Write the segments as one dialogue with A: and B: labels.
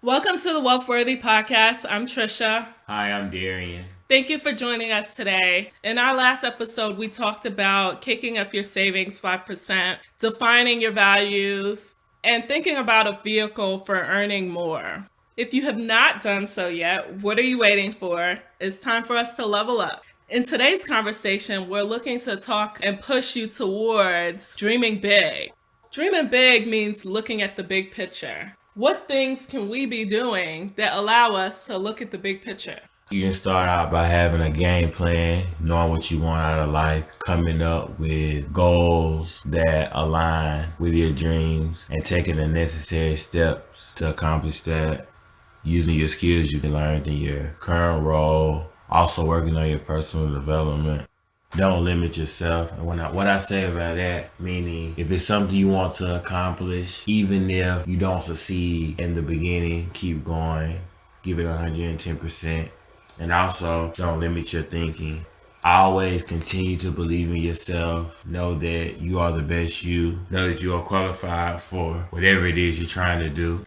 A: Welcome to the Wealthworthy Podcast. I'm Trisha.
B: Hi, I'm Darian.
A: Thank you for joining us today. In our last episode, we talked about kicking up your savings 5%, defining your values, and thinking about a vehicle for earning more. If you have not done so yet, what are you waiting for? It's time for us to level up. In today's conversation, we're looking to talk and push you towards dreaming big. Dreaming big means looking at the big picture. What things can we be doing that allow us to look at the big picture?
B: You can start out by having a game plan, knowing what you want out of life, coming up with goals that align with your dreams, and taking the necessary steps to accomplish that, using your skills you've learned in your current role, also working on your personal development. Don't limit yourself. And what I say about that, meaning if it's something you want to accomplish, even if you don't succeed in the beginning, keep going, give it 110%. And also, don't limit your thinking. Always continue to believe in yourself. Know that you are the best you. Know that you are qualified for whatever it is you're trying to do.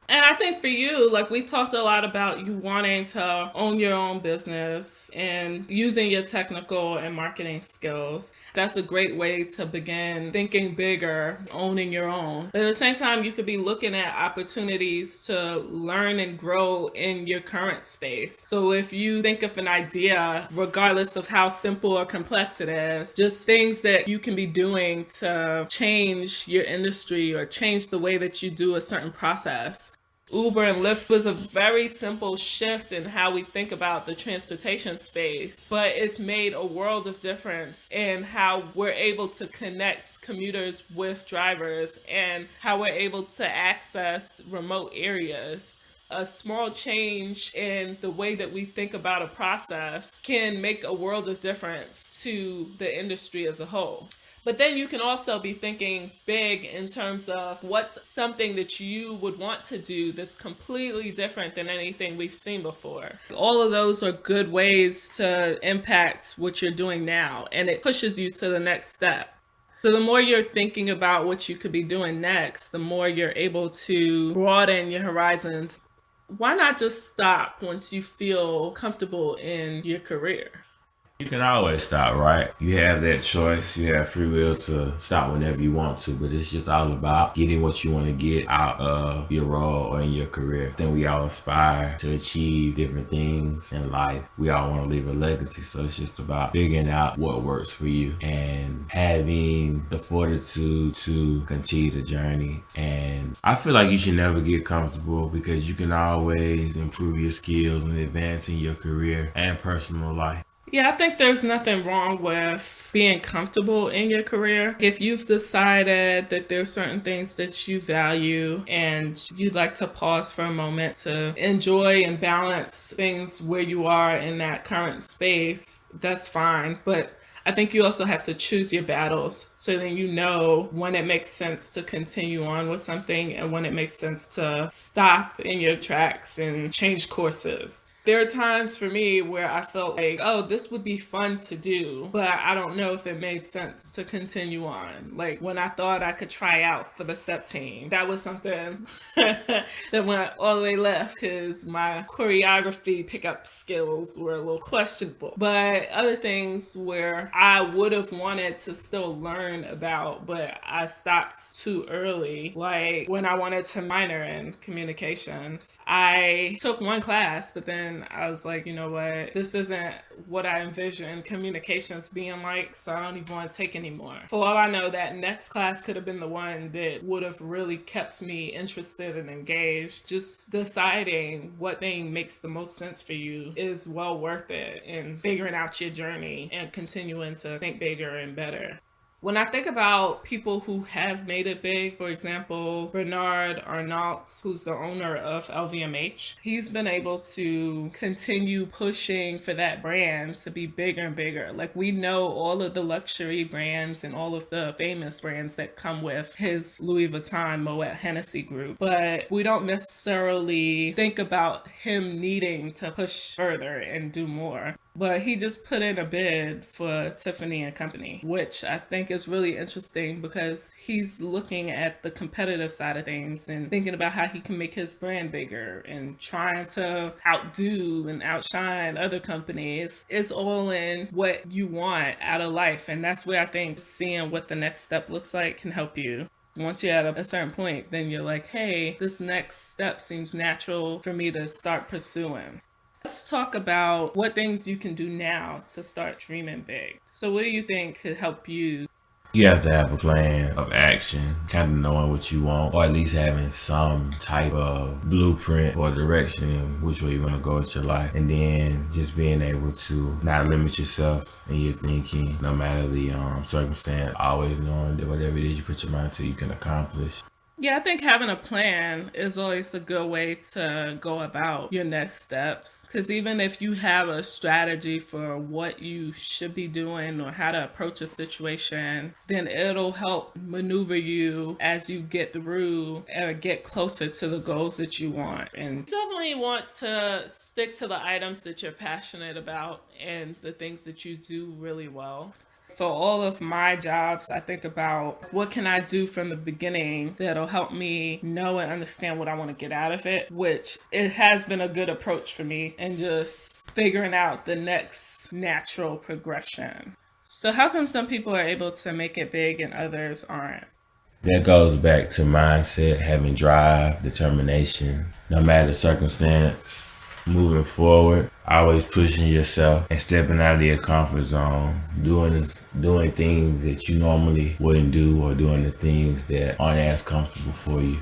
A: And I think for you, like we talked a lot about you wanting to own your own business and using your technical and marketing skills. That's a great way to begin thinking bigger, owning your own. But at the same time, you could be looking at opportunities to learn and grow in your current space. So if you think of an idea, regardless of how simple or complex it is, just things that you can be doing to change your industry or change the way that you do a certain process. Uber and Lyft was a very simple shift in how we think about the transportation space, but it's made a world of difference in how we're able to connect commuters with drivers and how we're able to access remote areas. A small change in the way that we think about a process can make a world of difference to the industry as a whole. But then you can also be thinking big in terms of what's something that you would want to do that's completely different than anything we've seen before. All of those are good ways to impact what you're doing now, and it pushes you to the next step. So the more you're thinking about what you could be doing next, the more you're able to broaden your horizons. Why not just stop once you feel comfortable in your career?
B: You can always stop, right? You have that choice. You have free will to stop whenever you want to, but it's just all about getting what you want to get out of your role or in your career. Then we all aspire to achieve different things in life. We all want to leave a legacy, so it's just about figuring out what works for you and having the fortitude to continue the journey. And I feel like you should never get comfortable because you can always improve your skills and advance in your career and personal life.
A: Yeah, I think there's nothing wrong with being comfortable in your career. If you've decided that there's certain things that you value and you'd like to pause for a moment to enjoy and balance things where you are in that current space, that's fine. But I think you also have to choose your battles so then you know when it makes sense to continue on with something and when it makes sense to stop in your tracks and change courses. There are times for me where I felt like, oh, this would be fun to do, but I don't know if it made sense to continue on. Like when I thought I could try out for the step team, that was something that went all the way left because my choreography pickup skills were a little questionable. But other things where I would have wanted to still learn about, but I stopped too early, like when I wanted to minor in communications. I took one class, but then I was like, you know what, this isn't what I envisioned communications being like, so I don't even want to take anymore. For all I know, that next class could have been the one that would have really kept me interested and engaged. Just deciding what thing makes the most sense for you is well worth it in figuring out your journey and continuing to think bigger and better. When I think about people who have made it big, for example, Bernard Arnault, who's the owner of LVMH, he's been able to continue pushing for that brand to be bigger and bigger. Like we know all of the luxury brands and all of the famous brands that come with his Louis Vuitton Moet Hennessy group, but we don't necessarily think about him needing to push further and do more. But he just put in a bid for Tiffany and Company, which I think is really interesting because he's looking at the competitive side of things and thinking about how he can make his brand bigger and trying to outdo and outshine other companies. It's all in what you want out of life. And that's where I think seeing what the next step looks like can help you. Once you're at a certain point, then you're like, hey, this next step seems natural for me to start pursuing. Let's talk about what things you can do now to start dreaming big. So, what do you think could help you?
B: You have to have a plan of action, kind of knowing what you want, or at least having some type of blueprint or direction in which way you want to go with your life. And then just being able to not limit yourself in your thinking, no matter the circumstance, always knowing that whatever it is you put your mind to, you can accomplish.
A: Yeah, I think having a plan is always a good way to go about your next steps. Because even if you have a strategy for what you should be doing or how to approach a situation, then it'll help maneuver you as you get through or get closer to the goals that you want. And definitely want to stick to the items that you're passionate about and the things that you do really well. For all of my jobs, I think about what can I do from the beginning that'll help me know and understand what I want to get out of it, which it has been a good approach for me and just figuring out the next natural progression. So how come some people are able to make it big and others aren't?
B: That goes back to mindset, having drive, determination, no matter the circumstance, moving forward, always pushing yourself and stepping out of your comfort zone, doing things that you normally wouldn't do or doing the things that aren't as comfortable for you.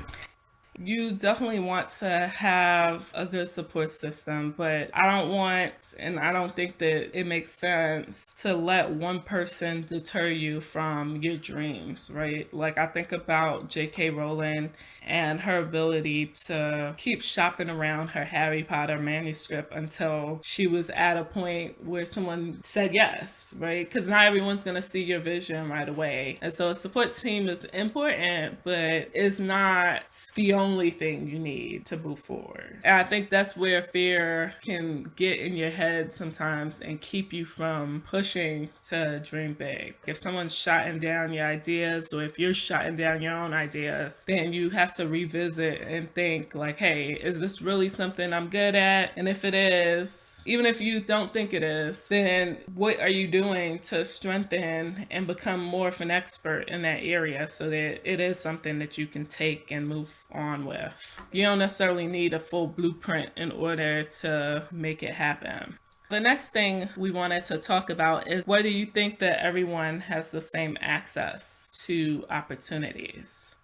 A: You definitely want to have a good support system, but I don't want, and I don't think that it makes sense to let one person deter you from your dreams, right? Like I think about J.K. Rowling and her ability to keep shopping around her Harry Potter manuscript until she was at a point where someone said yes, right? Because not everyone's going to see your vision right away. And so a support team is important, but it's not the only thing you need to move forward. And I think that's where fear can get in your head sometimes and keep you from pushing to dream big. If someone's shutting down your ideas, or if you're shutting down your own ideas, then you have to revisit and think like, hey, is this really something I'm good at? And if it is, even if you don't think it is, then what are you doing to strengthen and become more of an expert in that area so that it is something that you can take and move on with? You don't necessarily need a full blueprint in order to make it happen. The next thing we wanted to talk about is whether you think that everyone has the same access to opportunities.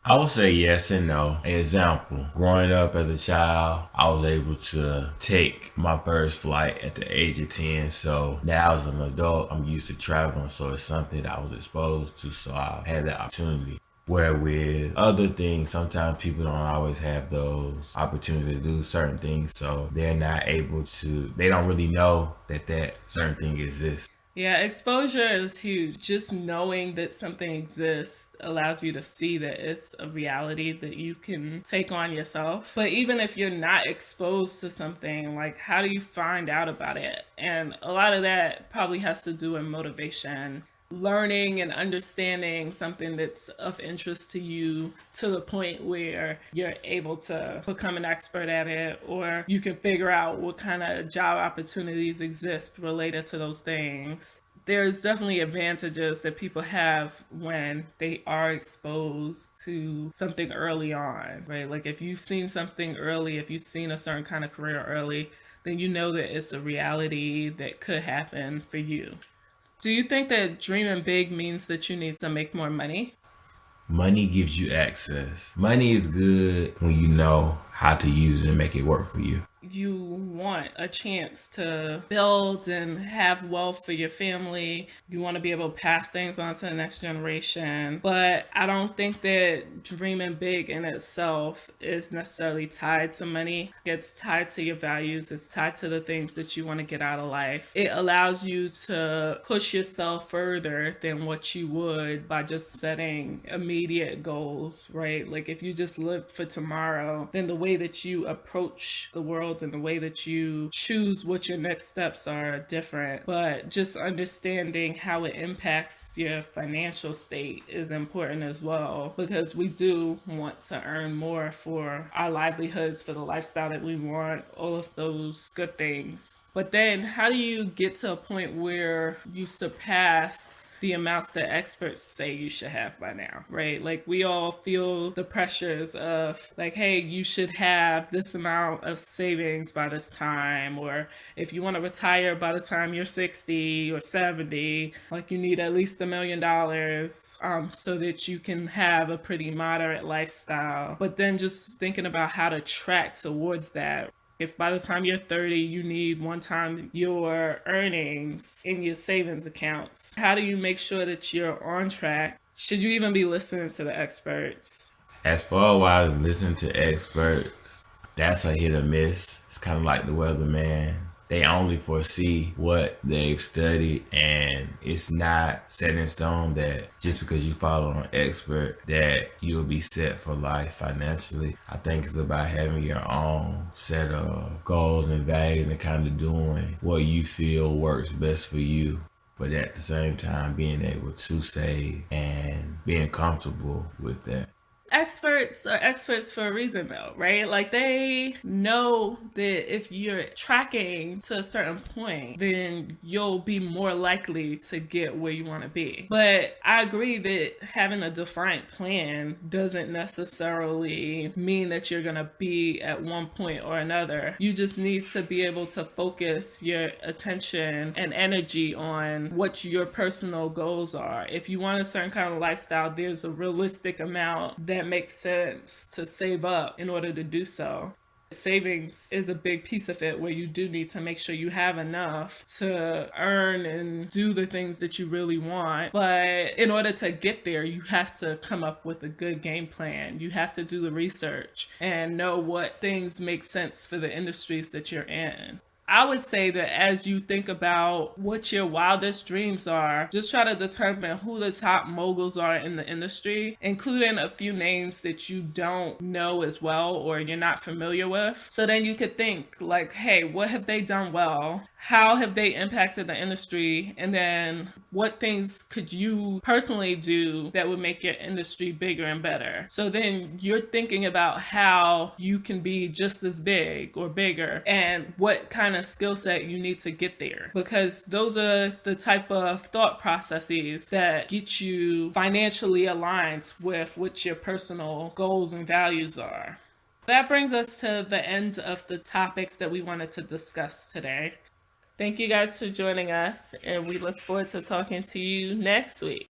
B: I would say yes and no. Example, growing up as a child, I was able to take my first flight at the age of 10. So now as an adult, I'm used to traveling. So it's something that I was exposed to. So I had that opportunity. Where with other things, sometimes people don't always have those opportunities to do certain things. So they're not able to, they don't really know that certain thing exists.
A: Yeah, exposure is huge. Just knowing that something exists allows you to see that it's a reality that you can take on yourself. But even if you're not exposed to something, like how do you find out about it? And a lot of that probably has to do with motivation. Learning and understanding something that's of interest to you to the point where you're able to become an expert at it, or you can figure out what kind of job opportunities exist related to those things. There's definitely advantages that people have when they are exposed to something early on, right? Like if you've seen something early, if you've seen a certain kind of career early, then you know that it's a reality that could happen for you. Do you think that dreaming big means that you need to make more money?
B: Money gives you access. Money is good when you know how to use it and make it work for you.
A: You want a chance to build and have wealth for your family. You want to be able to pass things on to the next generation. But I don't think that dreaming big in itself is necessarily tied to money. It's tied to your values. It's tied to the things that you want to get out of life. It allows you to push yourself further than what you would by just setting immediate goals, right? Like if you just live for tomorrow, then the way that you approach the world fields and the way that you choose what your next steps are different, but just understanding how it impacts your financial state is important as well, because we do want to earn more for our livelihoods, for the lifestyle that we want, all of those good things. But then how do you get to a point where you surpass the amounts that experts say you should have by now, right? Like, we all feel the pressures of like, hey, you should have this amount of savings by this time, or if you want to retire by the time you're 60 or 70, like, you need at least $1 million so that you can have a pretty moderate lifestyle. But then just thinking about how to track towards that. If by the time you're 30, you need one time your earnings in your savings accounts, how do you make sure that you're on track? Should you even be listening to the experts?
B: As far as listening to experts, that's a hit or miss. It's kind of like the weatherman. They only foresee what they've studied, and it's not set in stone that just because you follow an expert that you'll be set for life financially. I think it's about having your own set of goals and values and kind of doing what you feel works best for you, but at the same time being able to save and being comfortable with that.
A: Experts are experts for a reason, though, right? Like, they know that if you're tracking to a certain point, then you'll be more likely to get where you want to be. But I agree that having a defined plan doesn't necessarily mean that you're going to be at one point or another. You just need to be able to focus your attention and energy on what your personal goals are. If you want a certain kind of lifestyle, there's a realistic amount that makes sense to save up in order to do so. Savings is a big piece of it, where you do need to make sure you have enough to earn and do the things that you really want. But in order to get there, you have to come up with a good game plan. You have to do the research and know what things make sense for the industries that you're in. I would say that as you think about what your wildest dreams are, just try to determine who the top moguls are in the industry, including a few names that you don't know as well or you're not familiar with. So then you could think like, hey, what have they done well? How have they impacted the industry? And then what things could you personally do that would make your industry bigger and better? So then you're thinking about how you can be just as big or bigger, and what kind of skill set you need to get there. Because those are the type of thought processes that get you financially aligned with what your personal goals and values are. That brings us to the end of the topics that we wanted to discuss today. Thank you guys for joining us, and we look forward to talking to you next week.